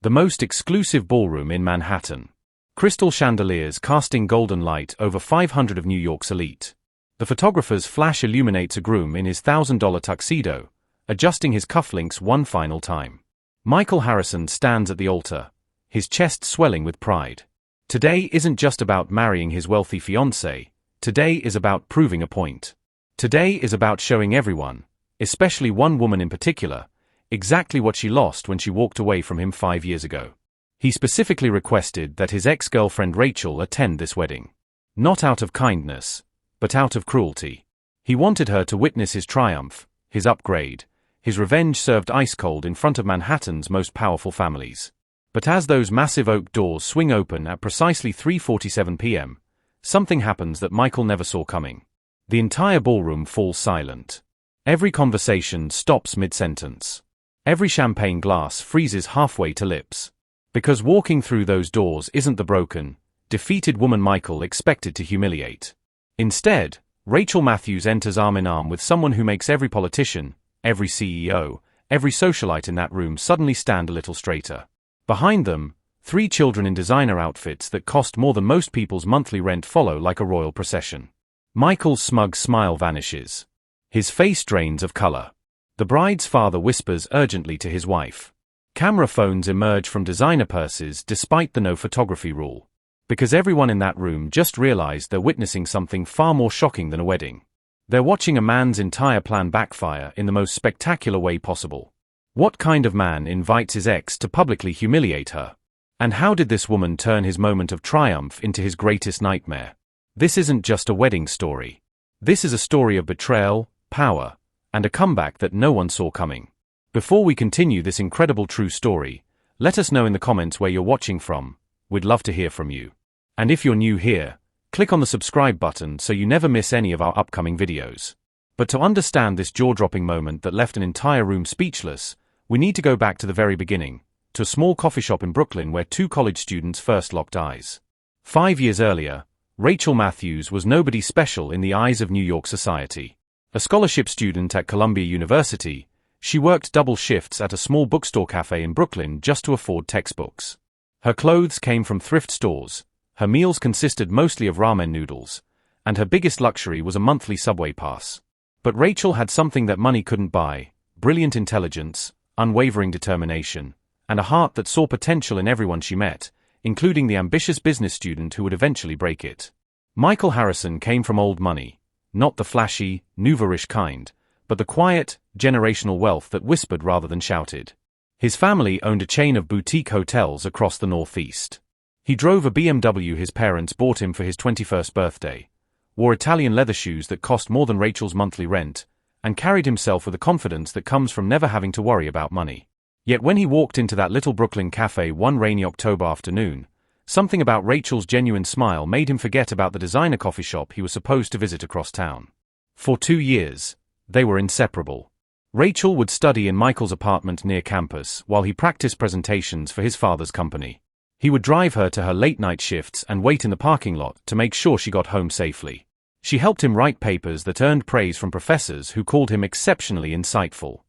The most exclusive ballroom in Manhattan. Crystal chandeliers casting golden light over 500 of New York's elite. The photographer's flash illuminates a groom in his $1,000 tuxedo, adjusting his cufflinks one final time. Michael Harrison stands at the altar, his chest swelling with pride. Today isn't just about marrying his wealthy fiancée, today is about proving a point. Today is about showing everyone, especially one woman in particular, exactly what she lost when she walked away from him 5 years ago. He specifically requested that his ex-girlfriend Rachel attend this wedding. Not out of kindness, but out of cruelty. He wanted her to witness his triumph, his upgrade, his revenge served ice-cold in front of Manhattan's most powerful families. But as those massive oak doors swing open at precisely 3:47 p.m., something happens that Michael never saw coming. The entire ballroom falls silent. Every conversation stops mid-sentence. Every champagne glass freezes halfway to lips. Because walking through those doors isn't the broken, defeated woman Michael expected to humiliate. Instead, Rachel Matthews enters arm in arm with someone who makes every politician, every CEO, every socialite in that room suddenly stand a little straighter. Behind them, 3 children in designer outfits that cost more than most people's monthly rent follow like a royal procession. Michael's smug smile vanishes. His face drains of color. The bride's father whispers urgently to his wife. Camera phones emerge from designer purses despite the no photography rule. Because everyone in that room just realized they're witnessing something far more shocking than a wedding. They're watching a man's entire plan backfire in the most spectacular way possible. What kind of man invites his ex to publicly humiliate her? And how did this woman turn his moment of triumph into his greatest nightmare? This isn't just a wedding story. This is a story of betrayal, power, and a comeback that no one saw coming. Before we continue this incredible true story, let us know in the comments where you're watching from. We'd love to hear from you. And if you're new here, click on the subscribe button so you never miss any of our upcoming videos. But to understand this jaw-dropping moment that left an entire room speechless, we need to go back to the very beginning, to a small coffee shop in Brooklyn where 2 college students first locked eyes. 5 years earlier, Rachel Matthews was nobody special in the eyes of New York society. A scholarship student at Columbia University, she worked double shifts at a small bookstore cafe in Brooklyn just to afford textbooks. Her clothes came from thrift stores, her meals consisted mostly of ramen noodles, and her biggest luxury was a monthly subway pass. But Rachel had something that money couldn't buy: brilliant intelligence, unwavering determination, and a heart that saw potential in everyone she met, including the ambitious business student who would eventually break it. Michael Harrison came from old money. Not the flashy, nouveau-riche kind, but the quiet, generational wealth that whispered rather than shouted. His family owned a chain of boutique hotels across the Northeast. He drove a BMW his parents bought him for his 21st birthday, wore Italian leather shoes that cost more than Rachel's monthly rent, and carried himself with a confidence that comes from never having to worry about money. Yet when he walked into that little Brooklyn cafe one rainy October afternoon, something about Rachel's genuine smile made him forget about the designer coffee shop he was supposed to visit across town. For 2 years, they were inseparable. Rachel would study in Michael's apartment near campus while he practiced presentations for his father's company. He would drive her to her late-night shifts and wait in the parking lot to make sure she got home safely. She helped him write papers that earned praise from professors who called him exceptionally insightful.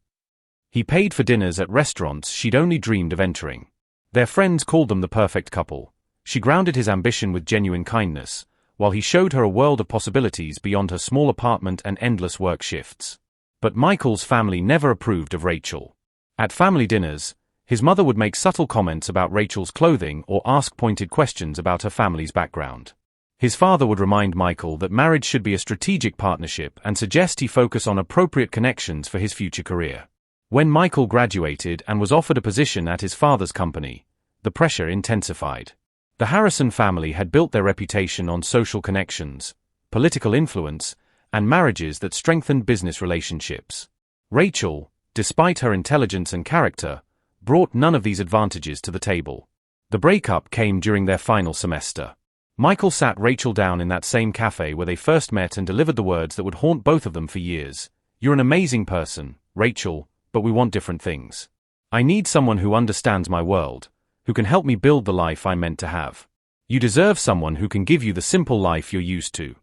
He paid for dinners at restaurants she'd only dreamed of entering. Their friends called them the perfect couple. She grounded his ambition with genuine kindness, while he showed her a world of possibilities beyond her small apartment and endless work shifts. But Michael's family never approved of Rachel. At family dinners, his mother would make subtle comments about Rachel's clothing or ask pointed questions about her family's background. His father would remind Michael that marriage should be a strategic partnership and suggest he focus on appropriate connections for his future career. When Michael graduated and was offered a position at his father's company, the pressure intensified. The Harrison family had built their reputation on social connections, political influence, and marriages that strengthened business relationships. Rachel, despite her intelligence and character, brought none of these advantages to the table. The breakup came during their final semester. Michael sat Rachel down in that same cafe where they first met and delivered the words that would haunt both of them for years. "You're an amazing person, Rachel, but we want different things. I need someone who understands my world, who can help me build the life I'm meant to have. You deserve someone who can give you the simple life you're used to."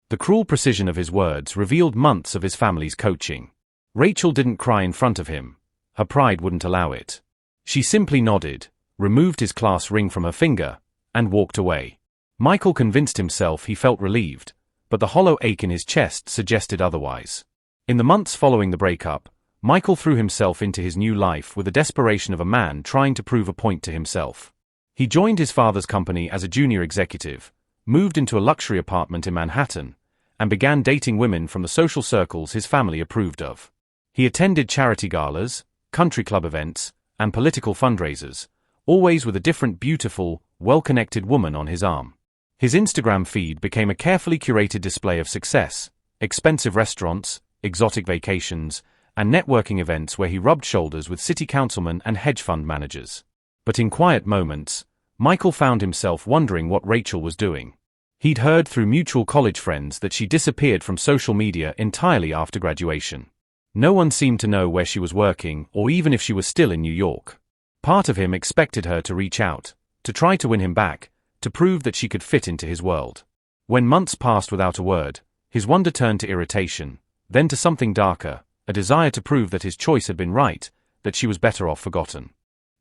The cruel precision of his words revealed months of his family's coaching. Rachel didn't cry in front of him. Her pride wouldn't allow it. She simply nodded, removed his class ring from her finger, and walked away. Michael convinced himself he felt relieved, but the hollow ache in his chest suggested otherwise. In the months following the breakup, Michael threw himself into his new life with the desperation of a man trying to prove a point to himself. He joined his father's company as a junior executive, moved into a luxury apartment in Manhattan, and began dating women from the social circles his family approved of. He attended charity galas, country club events, and political fundraisers, always with a different beautiful, well-connected woman on his arm. His Instagram feed became a carefully curated display of success, expensive restaurants, exotic vacations, and networking events where he rubbed shoulders with city councilmen and hedge fund managers. But in quiet moments, Michael found himself wondering what Rachel was doing. He'd heard through mutual college friends that she disappeared from social media entirely after graduation. No one seemed to know where she was working or even if she was still in New York. Part of him expected her to reach out, to try to win him back, to prove that she could fit into his world. When months passed without a word, his wonder turned to irritation, then to something darker, a desire to prove that his choice had been right, that she was better off forgotten.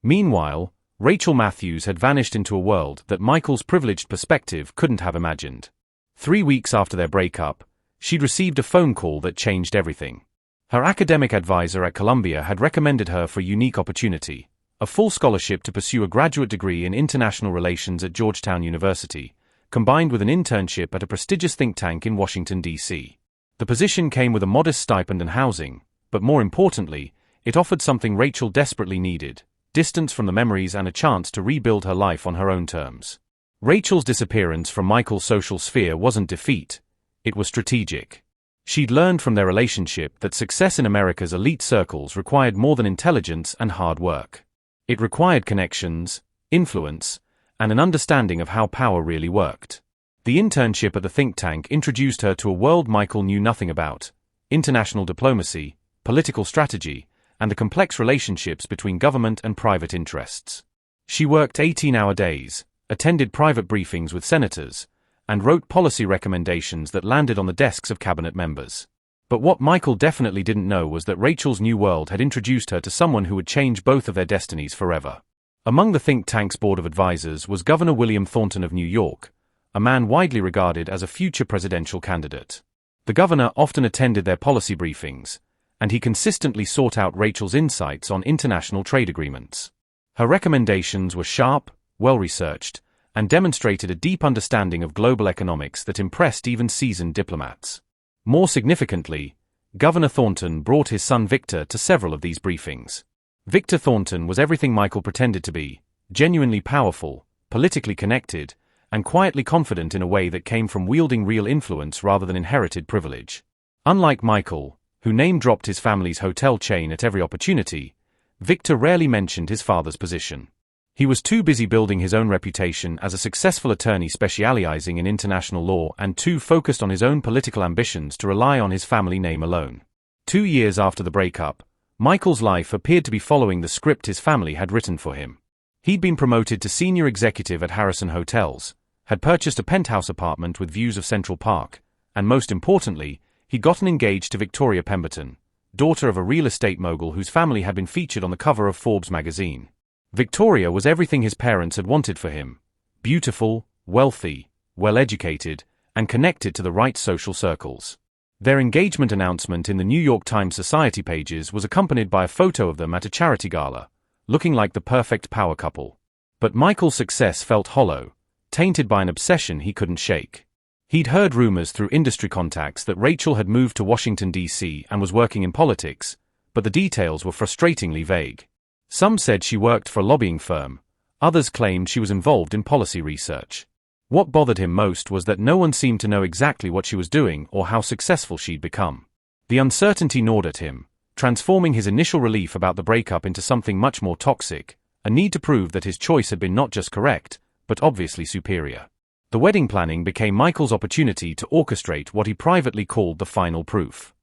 Meanwhile, Rachel Matthews had vanished into a world that Michael's privileged perspective couldn't have imagined. 3 weeks after their breakup, she'd received a phone call that changed everything. Her academic advisor at Columbia had recommended her for a unique opportunity, a full scholarship to pursue a graduate degree in international relations at Georgetown University, combined with an internship at a prestigious think tank in Washington, D.C. The position came with a modest stipend and housing, but more importantly, it offered something Rachel desperately needed: distance from the memories and a chance to rebuild her life on her own terms. Rachel's disappearance from Michael's social sphere wasn't defeat, it was strategic. She'd learned from their relationship that success in America's elite circles required more than intelligence and hard work. It required connections, influence, and an understanding of how power really worked. The internship at the think tank introduced her to a world Michael knew nothing about: international diplomacy, political strategy, and the complex relationships between government and private interests. She worked 18-hour days, attended private briefings with senators, and wrote policy recommendations that landed on the desks of cabinet members. But what Michael definitely didn't know was that Rachel's new world had introduced her to someone who would change both of their destinies forever. Among the think tank's board of advisors was Governor William Thornton of New York, a man widely regarded as a future presidential candidate. The governor often attended their policy briefings, and he consistently sought out Rachel's insights on international trade agreements. Her recommendations were sharp, well-researched, and demonstrated a deep understanding of global economics that impressed even seasoned diplomats. More significantly, Governor Thornton brought his son Victor to several of these briefings. Victor Thornton was everything Michael pretended to be: genuinely powerful, politically connected, and quietly confident in a way that came from wielding real influence rather than inherited privilege. Unlike Michael, who name-dropped his family's hotel chain at every opportunity, Victor rarely mentioned his father's position. He was too busy building his own reputation as a successful attorney specializing in international law and too focused on his own political ambitions to rely on his family name alone. 2 years after the breakup, Michael's life appeared to be following the script his family had written for him. He'd been promoted to senior executive at Harrison Hotels, had purchased a penthouse apartment with views of Central Park, and most importantly, he'd gotten engaged to Victoria Pemberton, daughter of a real estate mogul whose family had been featured on the cover of Forbes magazine. Victoria was everything his parents had wanted for him: beautiful, wealthy, well-educated, and connected to the right social circles. Their engagement announcement in the New York Times society pages was accompanied by a photo of them at a charity gala, looking like the perfect power couple. But Michael's success felt hollow, tainted by an obsession he couldn't shake. He'd heard rumors through industry contacts that Rachel had moved to Washington, D.C. and was working in politics, but the details were frustratingly vague. Some said she worked for a lobbying firm, others claimed she was involved in policy research. What bothered him most was that no one seemed to know exactly what she was doing or how successful she'd become. The uncertainty gnawed at him, transforming his initial relief about the breakup into something much more toxic, a need to prove that his choice had been not just correct, but obviously superior. The wedding planning became Michael's opportunity to orchestrate what he privately called the final proof.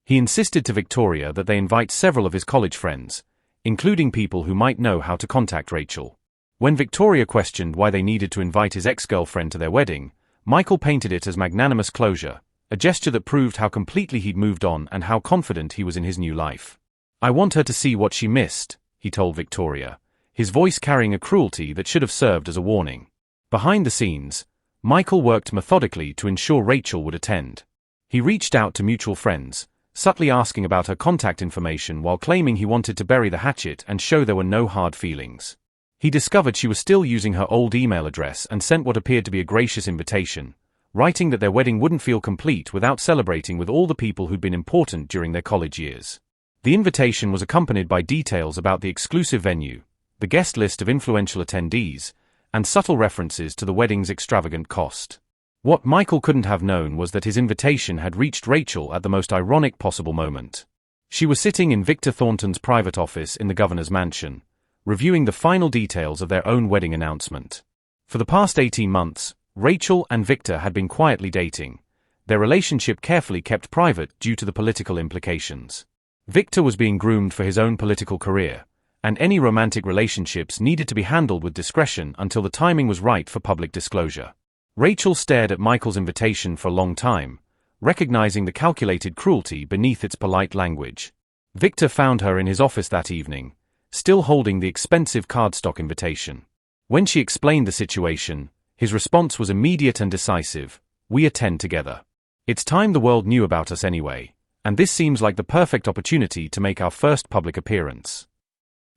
He insisted to Victoria that they invite several of his college friends, including people who might know how to contact Rachel. When Victoria questioned why they needed to invite his ex-girlfriend to their wedding, Michael painted it as magnanimous closure, a gesture that proved how completely he'd moved on and how confident he was in his new life. "I want her to see what she missed," he told Victoria, his voice carrying a cruelty that should have served as a warning. Behind the scenes, Michael worked methodically to ensure Rachel would attend. He reached out to mutual friends, subtly asking about her contact information while claiming he wanted to bury the hatchet and show there were no hard feelings. He discovered she was still using her old email address and sent what appeared to be a gracious invitation, writing that their wedding wouldn't feel complete without celebrating with all the people who'd been important during their college years. The invitation was accompanied by details about the exclusive venue, the guest list of influential attendees, and subtle references to the wedding's extravagant cost. What Michael couldn't have known was that his invitation had reached Rachel at the most ironic possible moment. She was sitting in Victor Thornton's private office in the governor's mansion, reviewing the final details of their own wedding announcement. For the past 18 months, Rachel and Victor had been quietly dating, their relationship carefully kept private due to the political implications. Victor was being groomed for his own political career, and any romantic relationships needed to be handled with discretion until the timing was right for public disclosure. Rachel stared at Michael's invitation for a long time, recognizing the calculated cruelty beneath its polite language. Victor found her in his office that evening, still holding the expensive cardstock invitation. When she explained the situation, his response was immediate and decisive: "We attend together. It's time the world knew about us anyway, and this seems like the perfect opportunity to make our first public appearance."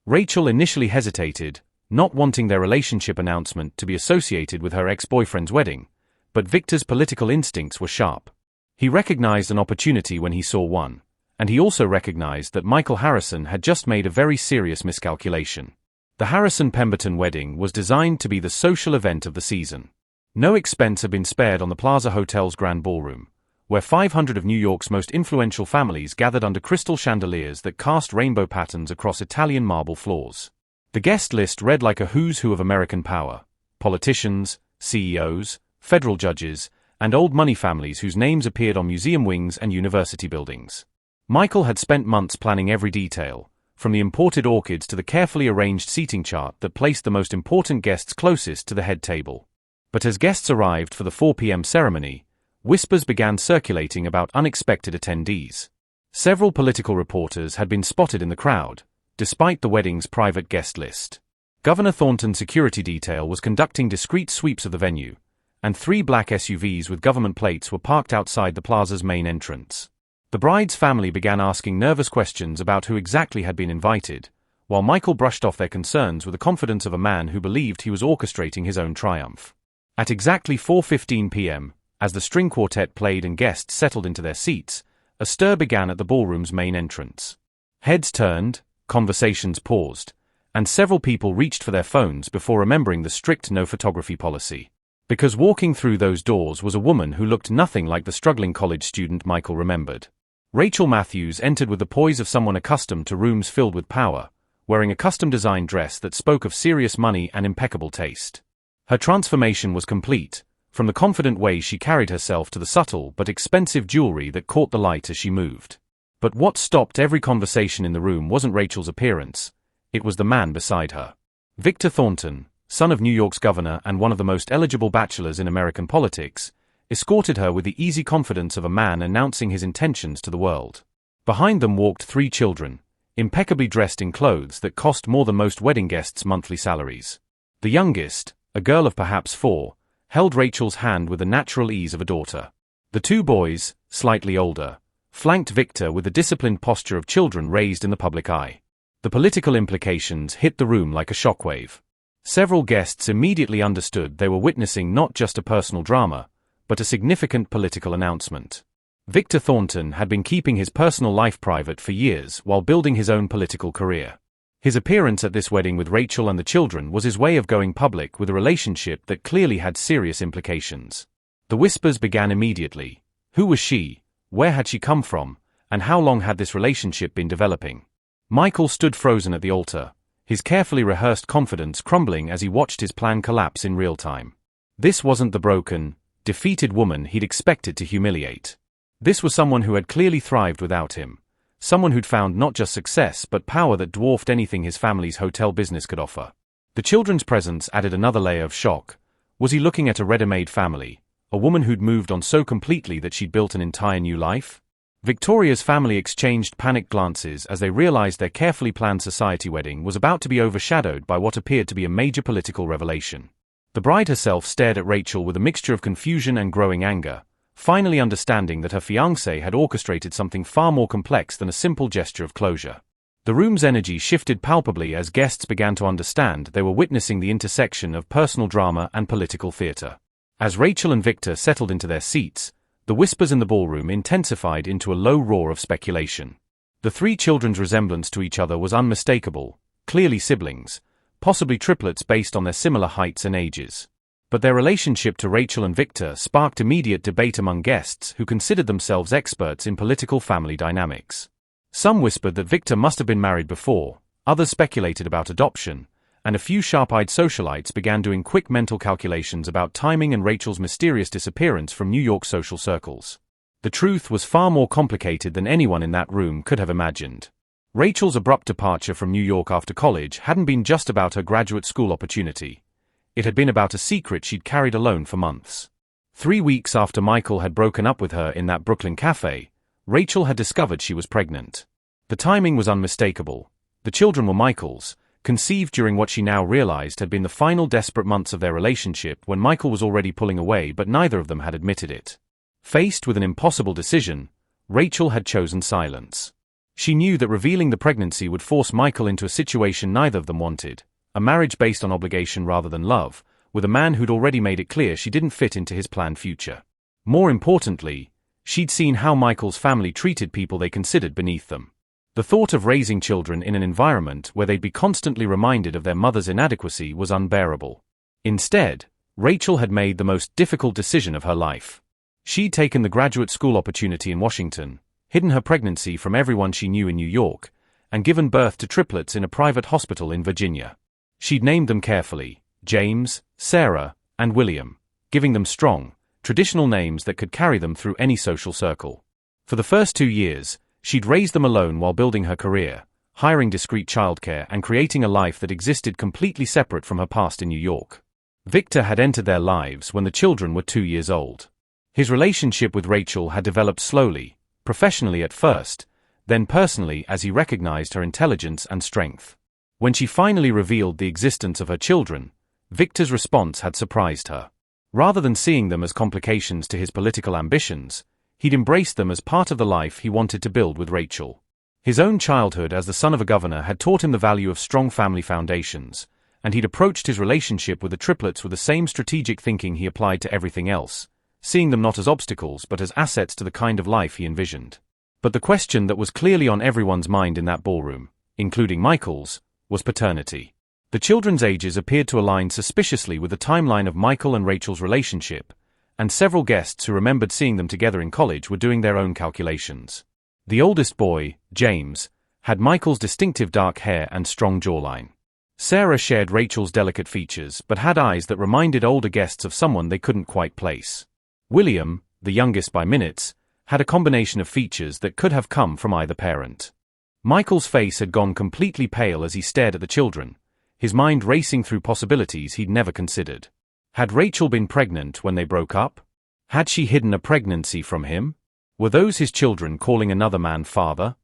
Rachel initially hesitated, not wanting their relationship announcement to be associated with her ex-boyfriend's wedding, but Victor's political instincts were sharp. He recognized an opportunity when he saw one, and he also recognized that Michael Harrison had just made a very serious miscalculation. The Harrison-Pemberton wedding was designed to be the social event of the season. No expense had been spared on the Plaza Hotel's Grand Ballroom, where 500 of New York's most influential families gathered under crystal chandeliers that cast rainbow patterns across Italian marble floors. The guest list read like a who's who of American power: politicians, CEOs, federal judges, and old money families whose names appeared on museum wings and university buildings. Michael had spent months planning every detail, from the imported orchids to the carefully arranged seating chart that placed the most important guests closest to the head table. But as guests arrived for the 4 p.m. ceremony, whispers began circulating about unexpected attendees. Several political reporters had been spotted in the crowd, despite the wedding's private guest list. Governor Thornton's security detail was conducting discreet sweeps of the venue, and 3 black SUVs with government plates were parked outside the plaza's main entrance. The bride's family began asking nervous questions about who exactly had been invited, while Michael brushed off their concerns with the confidence of a man who believed he was orchestrating his own triumph. At exactly 4:15 p.m., as the string quartet played and guests settled into their seats, a stir began at the ballroom's main entrance. Heads turned, conversations paused, and several people reached for their phones before remembering the strict no photography policy. Because walking through those doors was a woman who looked nothing like the struggling college student Michael remembered. Rachel Matthews entered with the poise of someone accustomed to rooms filled with power, wearing a custom-designed dress that spoke of serious money and impeccable taste. Her transformation was complete, from the confident way she carried herself to the subtle but expensive jewelry that caught the light as she moved. But what stopped every conversation in the room wasn't Rachel's appearance, it was the man beside her. Victor Thornton, son of New York's governor and one of the most eligible bachelors in American politics, escorted her with the easy confidence of a man announcing his intentions to the world. Behind them walked 3 children, impeccably dressed in clothes that cost more than most wedding guests' monthly salaries. The youngest, a girl of perhaps 4, held Rachel's hand with the natural ease of a daughter. The 2 boys, slightly older, flanked Victor with the disciplined posture of children raised in the public eye. The political implications hit the room like a shockwave. Several guests immediately understood they were witnessing not just a personal drama, but a significant political announcement. Victor Thornton had been keeping his personal life private for years while building his own political career. His appearance at this wedding with Rachel and the children was his way of going public with a relationship that clearly had serious implications. The whispers began immediately. Who was she? Where had she come from? And how long had this relationship been developing? Michael stood frozen at the altar, his carefully rehearsed confidence crumbling as he watched his plan collapse in real time. This wasn't the broken, defeated woman he'd expected to humiliate. This was someone who had clearly thrived without him. Someone who'd found not just success but power that dwarfed anything his family's hotel business could offer. The children's presence added another layer of shock. Was he looking at a ready-made family, a woman who'd moved on so completely that she'd built an entire new life? Victoria's family exchanged panicked glances as they realized their carefully planned society wedding was about to be overshadowed by what appeared to be a major political revelation. The bride herself stared at Rachel with a mixture of confusion and growing anger, finally understanding that her fiancé had orchestrated something far more complex than a simple gesture of closure. The room's energy shifted palpably as guests began to understand they were witnessing the intersection of personal drama and political theater. As Rachel and Victor settled into their seats, the whispers in the ballroom intensified into a low roar of speculation. The three children's resemblance to each other was unmistakable, clearly siblings, possibly triplets based on their similar heights and ages. But their relationship to Rachel and Victor sparked immediate debate among guests who considered themselves experts in political family dynamics. Some whispered that Victor must have been married before, others speculated about adoption, and a few sharp-eyed socialites began doing quick mental calculations about timing and Rachel's mysterious disappearance from New York social circles. The truth was far more complicated than anyone in that room could have imagined. Rachel's abrupt departure from New York after college hadn't been just about her graduate school opportunity. It had been about a secret she'd carried alone for months. 3 weeks after Michael had broken up with her in that Brooklyn cafe, Rachel had discovered she was pregnant. The timing was unmistakable. The children were Michael's, conceived during what she now realized had been the final desperate months of their relationship when Michael was already pulling away, but neither of them had admitted it. Faced with an impossible decision, Rachel had chosen silence. She knew that revealing the pregnancy would force Michael into a situation neither of them wanted, a marriage based on obligation rather than love, with a man who'd already made it clear she didn't fit into his planned future. More importantly, she'd seen how Michael's family treated people they considered beneath them. The thought of raising children in an environment where they'd be constantly reminded of their mother's inadequacy was unbearable. Instead, Rachel had made the most difficult decision of her life. She'd taken the graduate school opportunity in Washington, hidden her pregnancy from everyone she knew in New York, and given birth to triplets in a private hospital in Virginia. She'd named them carefully, James, Sarah, and William, giving them strong, traditional names that could carry them through any social circle. For the first 2 years, she'd raised them alone while building her career, hiring discreet childcare and creating a life that existed completely separate from her past in New York. Victor had entered their lives when the children were 2 years old. His relationship with Rachel had developed slowly, professionally at first, then personally as he recognized her intelligence and strength. When she finally revealed the existence of her children, Victor's response had surprised her. Rather than seeing them as complications to his political ambitions, he'd embraced them as part of the life he wanted to build with Rachel. His own childhood as the son of a governor had taught him the value of strong family foundations, and he'd approached his relationship with the triplets with the same strategic thinking he applied to everything else, seeing them not as obstacles but as assets to the kind of life he envisioned. But the question that was clearly on everyone's mind in that ballroom, including Michael's, was paternity. The children's ages appeared to align suspiciously with the timeline of Michael and Rachel's relationship, and several guests who remembered seeing them together in college were doing their own calculations. The oldest boy, James, had Michael's distinctive dark hair and strong jawline. Sarah shared Rachel's delicate features but had eyes that reminded older guests of someone they couldn't quite place. William, the youngest by minutes, had a combination of features that could have come from either parent. Michael's face had gone completely pale as he stared at the children, his mind racing through possibilities he'd never considered. Had Rachel been pregnant when they broke up? Had she hidden a pregnancy from him? Were those his children calling another man father?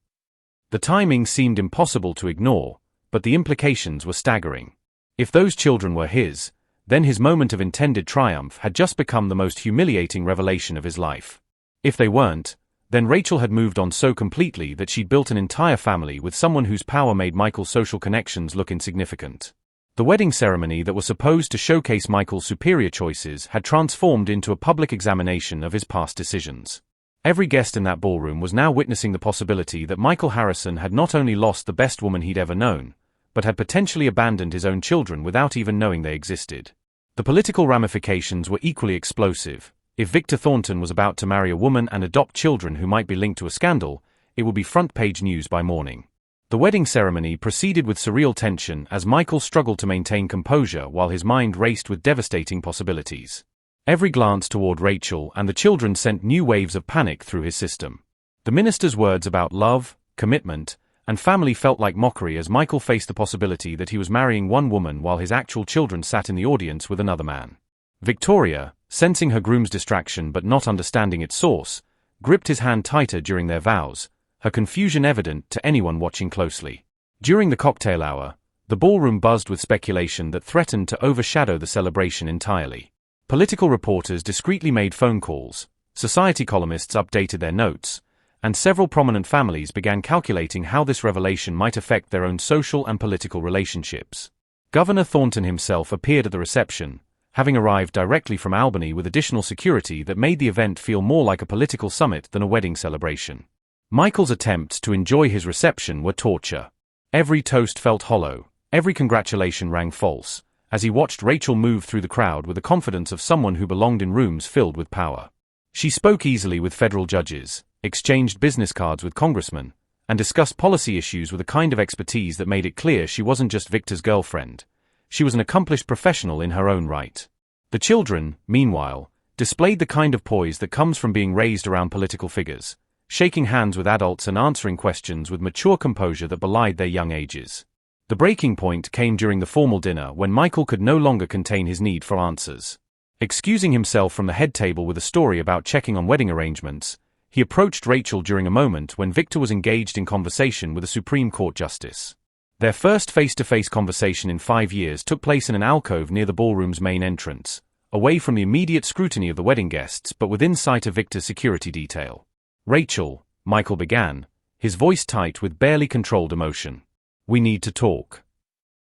The timing seemed impossible to ignore, but the implications were staggering. If those children were his, then his moment of intended triumph had just become the most humiliating revelation of his life. If they weren't, then Rachel had moved on so completely that she'd built an entire family with someone whose power made Michael's social connections look insignificant. The wedding ceremony that was supposed to showcase Michael's superior choices had transformed into a public examination of his past decisions. Every guest in that ballroom was now witnessing the possibility that Michael Harrison had not only lost the best woman he'd ever known, but had potentially abandoned his own children without even knowing they existed. The political ramifications were equally explosive. If Victor Thornton was about to marry a woman and adopt children who might be linked to a scandal, it would be front-page news by morning. The wedding ceremony proceeded with surreal tension as Michael struggled to maintain composure while his mind raced with devastating possibilities. Every glance toward Rachel and the children sent new waves of panic through his system. The minister's words about love, commitment, and family felt like mockery as Michael faced the possibility that he was marrying one woman while his actual children sat in the audience with another man. Victoria, sensing her groom's distraction but not understanding its source, gripped his hand tighter during their vows, her confusion evident to anyone watching closely. During the cocktail hour, the ballroom buzzed with speculation that threatened to overshadow the celebration entirely. Political reporters discreetly made phone calls, society columnists updated their notes, and several prominent families began calculating how this revelation might affect their own social and political relationships. Governor Thornton himself appeared at the reception, having arrived directly from Albany with additional security that made the event feel more like a political summit than a wedding celebration. Michael's attempts to enjoy his reception were torture. Every toast felt hollow, every congratulation rang false, as he watched Rachel move through the crowd with the confidence of someone who belonged in rooms filled with power. She spoke easily with federal judges, exchanged business cards with congressmen, and discussed policy issues with a kind of expertise that made it clear she wasn't just Victor's girlfriend. She was an accomplished professional in her own right. The children, meanwhile, displayed the kind of poise that comes from being raised around political figures, shaking hands with adults and answering questions with mature composure that belied their young ages. The breaking point came during the formal dinner when Michael could no longer contain his need for answers. Excusing himself from the head table with a story about checking on wedding arrangements, he approached Rachel during a moment when Victor was engaged in conversation with a Supreme Court justice. Their first face-to-face conversation in 5 years took place in an alcove near the ballroom's main entrance, away from the immediate scrutiny of the wedding guests but within sight of Victor's security detail. "Rachel," Michael began, his voice tight with barely controlled emotion. "We need to talk."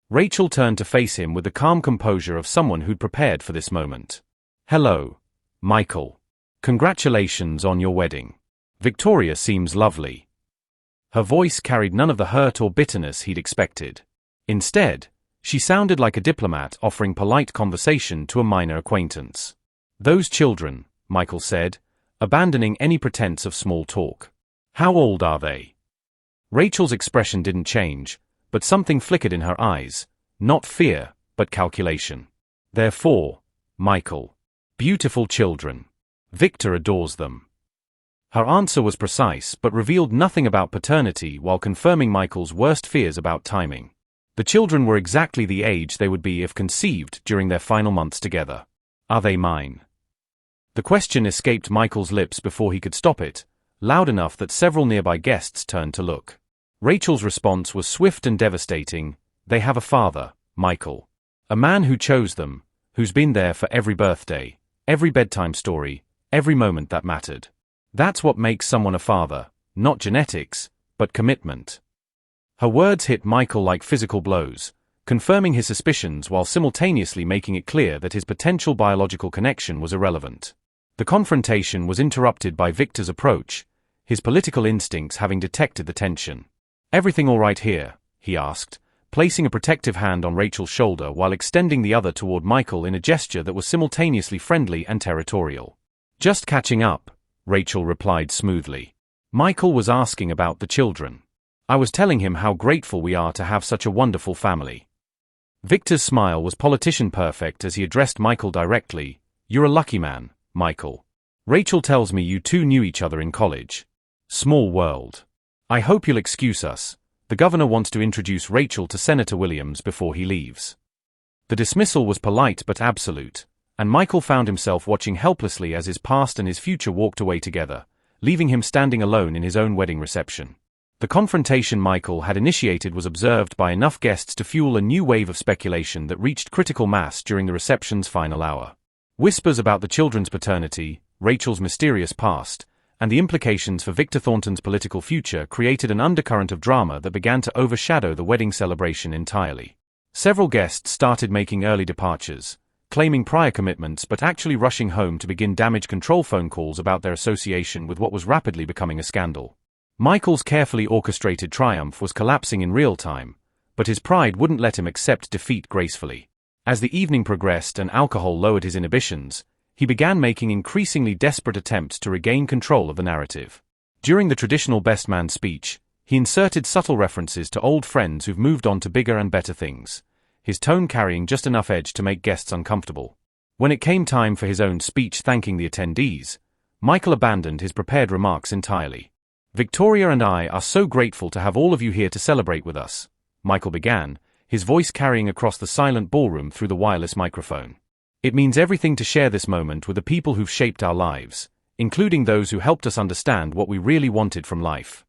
Rachel turned to face him with the calm composure of someone who'd prepared for this moment. "Hello, Michael. Congratulations on your wedding. Victoria seems lovely." Her voice carried none of the hurt or bitterness he'd expected. Instead, she sounded like a diplomat offering polite conversation to a minor acquaintance. "Those children," Michael said, abandoning any pretense of small talk. "How old are they?" Rachel's expression didn't change, but something flickered in her eyes, not fear, but calculation. "They're 4, Michael. Beautiful children. Victor adores them." Her answer was precise but revealed nothing about paternity while confirming Michael's worst fears about timing. The children were exactly the age they would be if conceived during their final months together. "Are they mine?" The question escaped Michael's lips before he could stop it, loud enough that several nearby guests turned to look. Rachel's response was swift and devastating. "They have a father, Michael. A man who chose them, who's been there for every birthday, every bedtime story, every moment that mattered. That's what makes someone a father, not genetics, but commitment." Her words hit Michael like physical blows, confirming his suspicions while simultaneously making it clear that his potential biological connection was irrelevant. The confrontation was interrupted by Victor's approach, his political instincts having detected the tension. "Everything all right here?" he asked, placing a protective hand on Rachel's shoulder while extending the other toward Michael in a gesture that was simultaneously friendly and territorial. "Just catching up," Rachel replied smoothly. Michael was asking about the children. "I was telling him how grateful we are to have such a wonderful family." Victor's smile was politician perfect as he addressed Michael directly. "You're a lucky man, Michael. Rachel tells me you two knew each other in college. Small world. I hope you'll excuse us. The governor wants to introduce Rachel to Senator Williams before he leaves." The dismissal was polite but absolute, and Michael found himself watching helplessly as his past and his future walked away together, leaving him standing alone in his own wedding reception. The confrontation Michael had initiated was observed by enough guests to fuel a new wave of speculation that reached critical mass during the reception's final hour. Whispers about the children's paternity, Rachel's mysterious past, and the implications for Victor Thornton's political future created an undercurrent of drama that began to overshadow the wedding celebration entirely. Several guests started making early departures, claiming prior commitments but actually rushing home to begin damage control phone calls about their association with what was rapidly becoming a scandal. Michael's carefully orchestrated triumph was collapsing in real time, but his pride wouldn't let him accept defeat gracefully. As the evening progressed and alcohol lowered his inhibitions, he began making increasingly desperate attempts to regain control of the narrative. During the traditional best man speech, he inserted subtle references to old friends who've moved on to bigger and better things, his tone carrying just enough edge to make guests uncomfortable. When it came time for his own speech thanking the attendees, Michael abandoned his prepared remarks entirely. "Victoria and I are so grateful to have all of you here to celebrate with us," Michael began, his voice carrying across the silent ballroom through the wireless microphone. "It means everything to share this moment with the people who've shaped our lives, including those who helped us understand what we really wanted from life.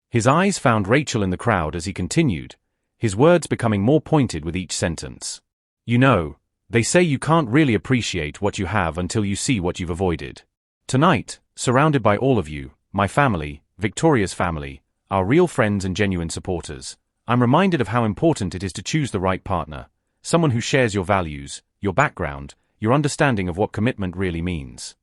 His eyes found Rachel in the crowd as he continued, his words becoming more pointed with each sentence. You know, they say you can't really appreciate what you have until you see what you've avoided. Tonight, surrounded by all of you, my family, Victoria's family, our real friends and genuine supporters, I'm reminded of how important it is to choose the right partner, someone who shares your values, your background, your understanding of what commitment really means.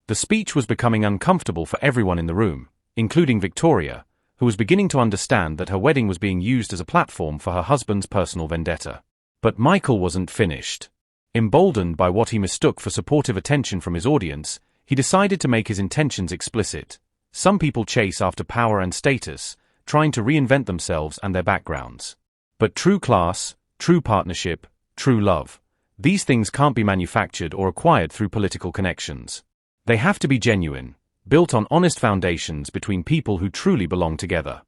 The speech was becoming uncomfortable for everyone in the room, including Victoria, who was beginning to understand that her wedding was being used as a platform for her husband's personal vendetta. But Michael wasn't finished. Emboldened by what he mistook for supportive attention from his audience, he decided to make his intentions explicit. Some people chase after power and status, trying to reinvent themselves and their backgrounds. But true class, true partnership, true love, these things can't be manufactured or acquired through political connections. They have to be genuine, built on honest foundations between people who truly belong together.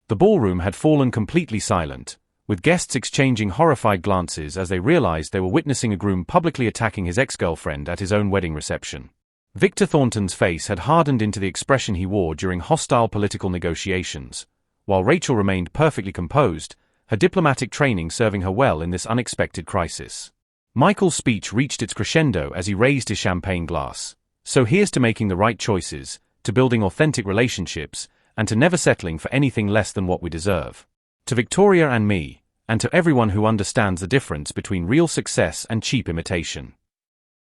The ballroom had fallen completely silent, with guests exchanging horrified glances as they realized they were witnessing a groom publicly attacking his ex-girlfriend at his own wedding reception. Victor Thornton's face had hardened into the expression he wore during hostile political negotiations, while Rachel remained perfectly composed, her diplomatic training serving her well in this unexpected crisis. Michael's speech reached its crescendo as he raised his champagne glass. So here's to making the right choices, to building authentic relationships, and to never settling for anything less than what we deserve. To Victoria and me, and to everyone who understands the difference between real success and cheap imitation.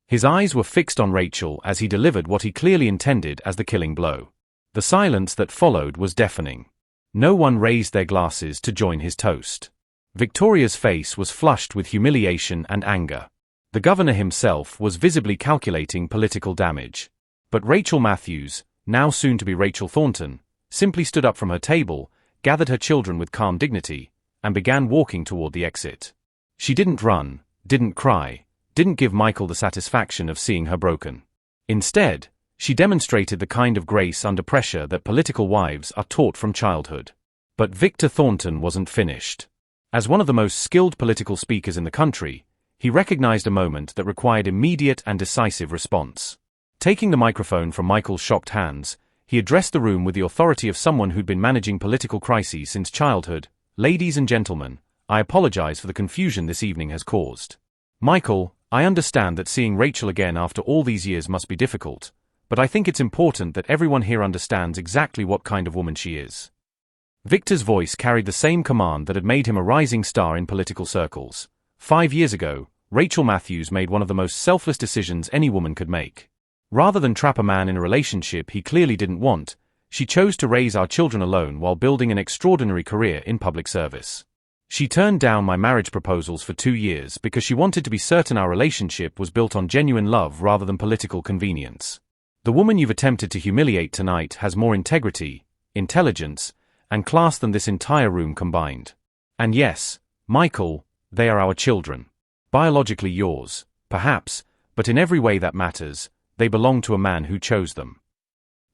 His eyes were fixed on Rachel as he delivered what he clearly intended as the killing blow. The silence that followed was deafening. No one raised their glasses to join his toast. Victoria's face was flushed with humiliation and anger. The governor himself was visibly calculating political damage. But Rachel Matthews, now soon to be Rachel Thornton, simply stood up from her table, gathered her children with calm dignity, and began walking toward the exit. She didn't run, didn't cry, didn't give Michael the satisfaction of seeing her broken. Instead, she demonstrated the kind of grace under pressure that political wives are taught from childhood. But Victor Thornton wasn't finished. As one of the most skilled political speakers in the country, he recognized a moment that required immediate and decisive response. Taking the microphone from Michael's shocked hands, he addressed the room with the authority of someone who'd been managing political crises since childhood. Ladies and gentlemen, I apologize for the confusion this evening has caused. Michael, I understand that seeing Rachel again after all these years must be difficult, but I think it's important that everyone here understands exactly what kind of woman she is. Victor's voice carried the same command that had made him a rising star in political circles. 5 years ago, Rachel Matthews made one of the most selfless decisions any woman could make. Rather than trap a man in a relationship he clearly didn't want, she chose to raise our children alone while building an extraordinary career in public service. She turned down my marriage proposals for 2 years because she wanted to be certain our relationship was built on genuine love rather than political convenience. The woman you've attempted to humiliate tonight has more integrity, intelligence, and class than this entire room combined. And yes, Michael, they are our children. Biologically yours, perhaps, but in every way that matters, they belong to a man who chose them.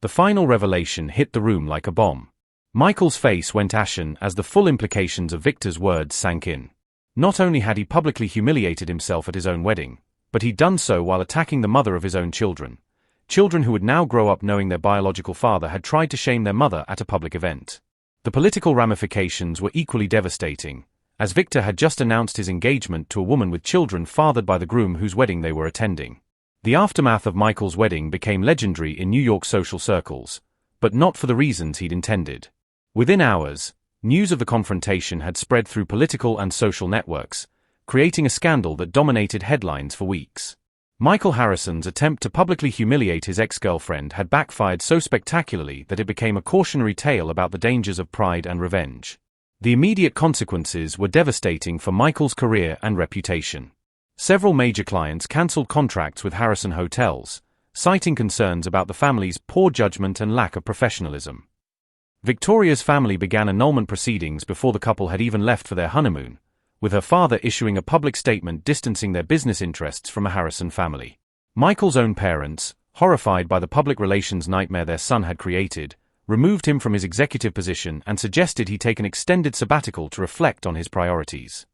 The final revelation hit the room like a bomb. Michael's face went ashen as the full implications of Victor's words sank in. Not only had he publicly humiliated himself at his own wedding, but he'd done so while attacking the mother of his own children. Children who would now grow up knowing their biological father had tried to shame their mother at a public event. The political ramifications were equally devastating, as Victor had just announced his engagement to a woman with children fathered by the groom whose wedding they were attending. The aftermath of Michael's wedding became legendary in New York social circles, but not for the reasons he'd intended. Within hours, news of the confrontation had spread through political and social networks, creating a scandal that dominated headlines for weeks. Michael Harrison's attempt to publicly humiliate his ex-girlfriend had backfired so spectacularly that it became a cautionary tale about the dangers of pride and revenge. The immediate consequences were devastating for Michael's career and reputation. Several major clients cancelled contracts with Harrison Hotels, citing concerns about the family's poor judgment and lack of professionalism. Victoria's family began annulment proceedings before the couple had even left for their honeymoon, with her father issuing a public statement distancing their business interests from a Harrison family. Michael's own parents, horrified by the public relations nightmare their son had created, removed him from his executive position and suggested he take an extended sabbatical to reflect on his priorities.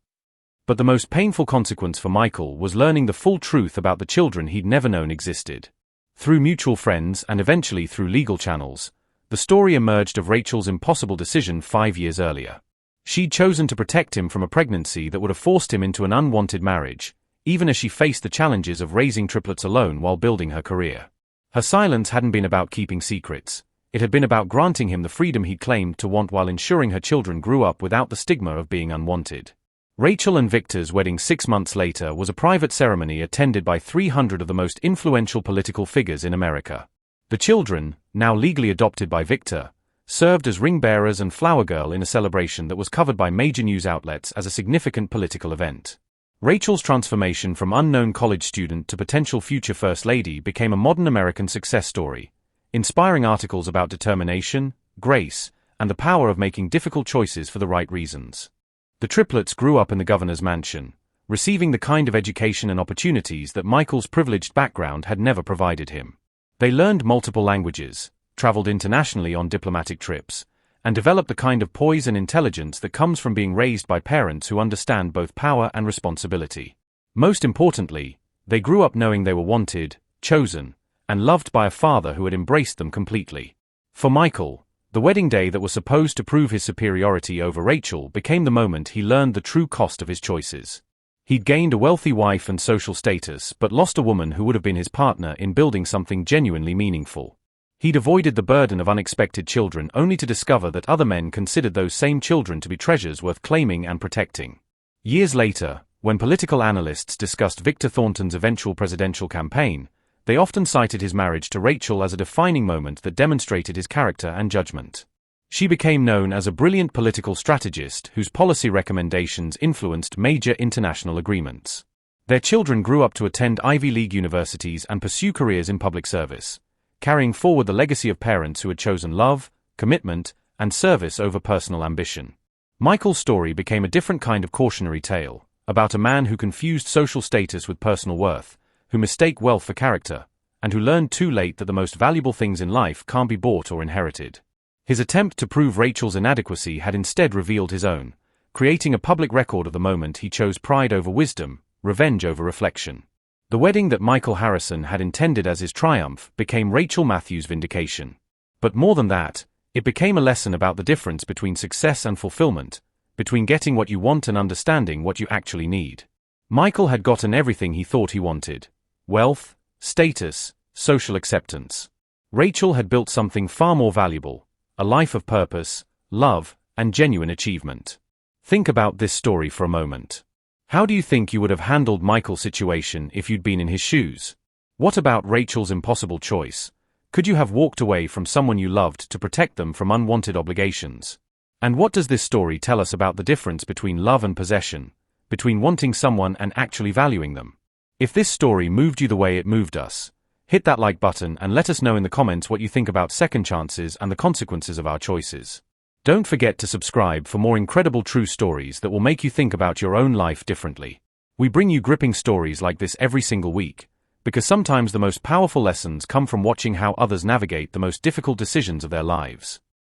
But the most painful consequence for Michael was learning the full truth about the children he'd never known existed. Through mutual friends and eventually through legal channels, the story emerged of Rachel's impossible decision 5 years earlier. She'd chosen to protect him from a pregnancy that would have forced him into an unwanted marriage, even as she faced the challenges of raising triplets alone while building her career. Her silence hadn't been about keeping secrets. It had been about granting him the freedom he'd claimed to want while ensuring her children grew up without the stigma of being unwanted. Rachel and Victor's wedding 6 months later was a private ceremony attended by 300 of the most influential political figures in America. The children, now legally adopted by Victor, served as ring bearers and flower girl in a celebration that was covered by major news outlets as a significant political event. Rachel's transformation from unknown college student to potential future First Lady became a modern American success story, inspiring articles about determination, grace, and the power of making difficult choices for the right reasons. The triplets grew up in the governor's mansion, receiving the kind of education and opportunities that Michael's privileged background had never provided him. They learned multiple languages, traveled internationally on diplomatic trips, and developed the kind of poise and intelligence that comes from being raised by parents who understand both power and responsibility. Most importantly, they grew up knowing they were wanted, chosen, and loved by a father who had embraced them completely. For Michael, the wedding day that was supposed to prove his superiority over Rachel became the moment he learned the true cost of his choices. He'd gained a wealthy wife and social status but lost a woman who would have been his partner in building something genuinely meaningful. He'd avoided the burden of unexpected children only to discover that other men considered those same children to be treasures worth claiming and protecting. Years later, when political analysts discussed Victor Thornton's eventual presidential campaign, they often cited his marriage to Rachel as a defining moment that demonstrated his character and judgment. She became known as a brilliant political strategist whose policy recommendations influenced major international agreements. Their children grew up to attend Ivy League universities and pursue careers in public service, carrying forward the legacy of parents who had chosen love, commitment, and service over personal ambition. Michael's story became a different kind of cautionary tale, about a man who confused social status with personal worth, who mistake wealth for character, and who learned too late that the most valuable things in life can't be bought or inherited. His attempt to prove Rachel's inadequacy had instead revealed his own, creating a public record of the moment he chose pride over wisdom, revenge over reflection. The wedding that Michael Harrison had intended as his triumph became Rachel Matthews' vindication. But more than that, it became a lesson about the difference between success and fulfillment, between getting what you want and understanding what you actually need. Michael had gotten everything he thought he wanted: wealth, status, social acceptance. Rachel had built something far more valuable: a life of purpose, love, and genuine achievement. Think about this story for a moment. How do you think you would have handled Michael's situation if you'd been in his shoes? What about Rachel's impossible choice? Could you have walked away from someone you loved to protect them from unwanted obligations? And what does this story tell us about the difference between love and possession, between wanting someone and actually valuing them? If this story moved you the way it moved us, hit that like button and let us know in the comments what you think about second chances and the consequences of our choices. Don't forget to subscribe for more incredible true stories that will make you think about your own life differently. We bring you gripping stories like this every single week, because sometimes the most powerful lessons come from watching how others navigate the most difficult decisions of their lives.